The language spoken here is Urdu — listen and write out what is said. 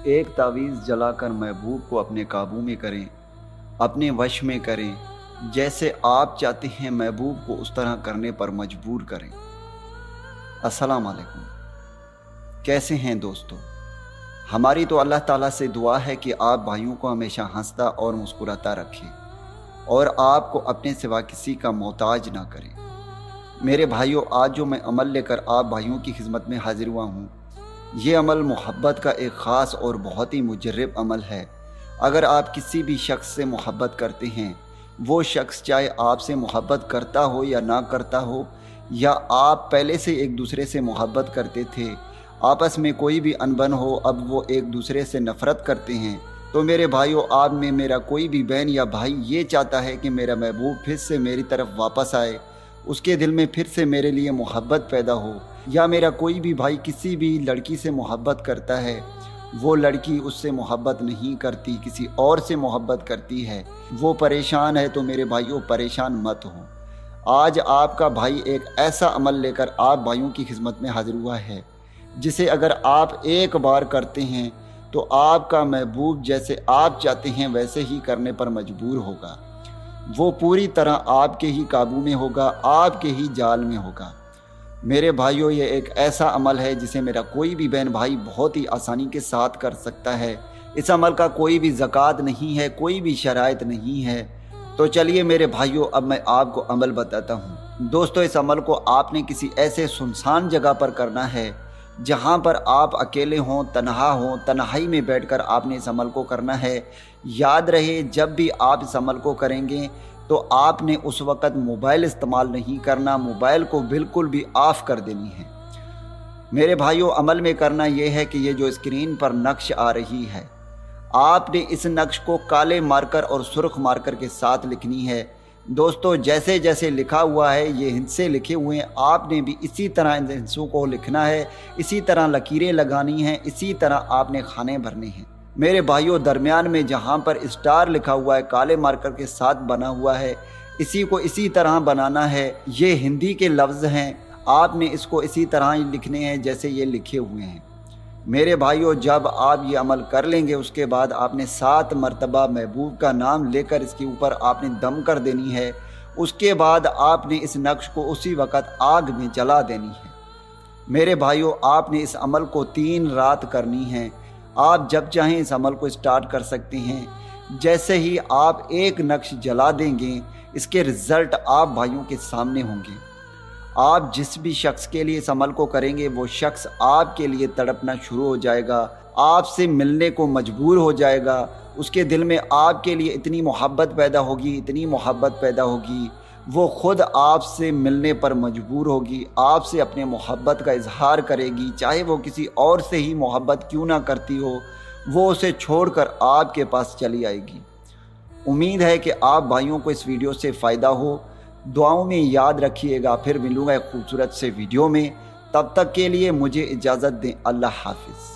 ایک تعویذ جلا کر محبوب کو اپنے قابو میں کریں، اپنے وش میں کریں، جیسے آپ چاہتے ہیں محبوب کو اس طرح کرنے پر مجبور کریں۔ السلام علیکم، کیسے ہیں دوستو؟ ہماری تو اللہ تعالیٰ سے دعا ہے کہ آپ بھائیوں کو ہمیشہ ہنستا اور مسکراتا رکھیں اور آپ کو اپنے سوا کسی کا محتاج نہ کریں۔ میرے بھائیوں، آج جو میں عمل لے کر آپ بھائیوں کی خدمت میں حاضر ہوا ہوں، یہ عمل محبت کا ایک خاص اور بہت ہی مجرب عمل ہے۔ اگر آپ کسی بھی شخص سے محبت کرتے ہیں، وہ شخص چاہے آپ سے محبت کرتا ہو یا نہ کرتا ہو، یا آپ پہلے سے ایک دوسرے سے محبت کرتے تھے، آپس میں کوئی بھی انبن ہو، اب وہ ایک دوسرے سے نفرت کرتے ہیں، تو میرے بھائیوں، آپ میں میرا کوئی بھی بہن یا بھائی یہ چاہتا ہے کہ میرا محبوب پھر سے میری طرف واپس آئے، اس کے دل میں پھر سے میرے لیے محبت پیدا ہو، یا میرا کوئی بھی بھائی کسی بھی لڑکی سے محبت کرتا ہے، وہ لڑکی اس سے محبت نہیں کرتی، کسی اور سے محبت کرتی ہے، وہ پریشان ہے، تو میرے بھائیوں پریشان مت ہوں۔ آج آپ کا بھائی ایک ایسا عمل لے کر آپ بھائیوں کی خدمت میں حاضر ہوا ہے، جسے اگر آپ ایک بار کرتے ہیں تو آپ کا محبوب جیسے آپ چاہتے ہیں ویسے ہی کرنے پر مجبور ہوگا۔ وہ پوری طرح آپ کے ہی قابو میں ہوگا، آپ کے ہی جال میں ہوگا۔ میرے بھائیوں، یہ ایک ایسا عمل ہے جسے میرا کوئی بھی بہن بھائی بہت ہی آسانی کے ساتھ کر سکتا ہے۔ اس عمل کا کوئی بھی زکوٰۃ نہیں ہے، کوئی بھی شرائط نہیں ہے۔ تو چلیے میرے بھائیوں، اب میں آپ کو عمل بتاتا ہوں۔ دوستو، اس عمل کو آپ نے کسی ایسے سنسان جگہ پر کرنا ہے جہاں پر آپ اکیلے ہوں، تنہا ہوں، تنہائی میں بیٹھ کر آپ نے اس عمل کو کرنا ہے۔ یاد رہے، جب بھی آپ اس عمل کو کریں گے تو آپ نے اس وقت موبائل استعمال نہیں کرنا، موبائل کو بالکل بھی آف کر دینی ہے۔ میرے بھائیوں، عمل میں کرنا یہ ہے کہ یہ جو اسکرین پر نقش آ رہی ہے، آپ نے اس نقش کو کالے مارکر اور سرخ مارکر کے ساتھ لکھنی ہے۔ دوستو، جیسے جیسے لکھا ہوا ہے، یہ ہندسے لکھے ہوئے ہیں، آپ نے بھی اسی طرح ان ہندسوں کو لکھنا ہے، اسی طرح لکیریں لگانی ہیں، اسی طرح آپ نے کھانے بھرنے ہیں۔ میرے بھائیوں، درمیان میں جہاں پر اسٹار لکھا ہوا ہے، کالے مارکر کے ساتھ بنا ہوا ہے، اسی کو اسی طرح بنانا ہے۔ یہ ہندی کے لفظ ہیں، آپ نے اس کو اسی طرح ہی لکھنے ہیں جیسے یہ لکھے ہوئے ہیں۔ میرے بھائیوں، جب آپ یہ عمل کر لیں گے، اس کے بعد آپ نے 7 مرتبہ محبوب کا نام لے کر اس کے اوپر آپ نے دم کر دینی ہے۔ اس کے بعد آپ نے اس نقش کو اسی وقت آگ میں جلا دینی ہے۔ میرے بھائیوں، آپ نے اس عمل کو 3 رات کرنی ہے۔ آپ جب چاہیں اس عمل کو سٹارٹ کر سکتے ہیں۔ جیسے ہی آپ ایک نقش جلا دیں گے، اس کے رزلٹ آپ بھائیوں کے سامنے ہوں گے۔ آپ جس بھی شخص کے لیے اس عمل کو کریں گے، وہ شخص آپ کے لیے تڑپنا شروع ہو جائے گا، آپ سے ملنے کو مجبور ہو جائے گا۔ اس کے دل میں آپ کے لیے اتنی محبت پیدا ہوگی، اتنی محبت پیدا ہوگی، وہ خود آپ سے ملنے پر مجبور ہوگی، آپ سے اپنے محبت کا اظہار کرے گی، چاہے وہ کسی اور سے ہی محبت کیوں نہ کرتی ہو، وہ اسے چھوڑ کر آپ کے پاس چلی آئے گی۔ امید ہے کہ آپ بھائیوں کو اس ویڈیو سے فائدہ ہو۔ دعاؤں میں یاد رکھیے گا، پھر ملوں گا ایک خوبصورت سے ویڈیو میں۔ تب تک کے لیے مجھے اجازت دیں، اللہ حافظ۔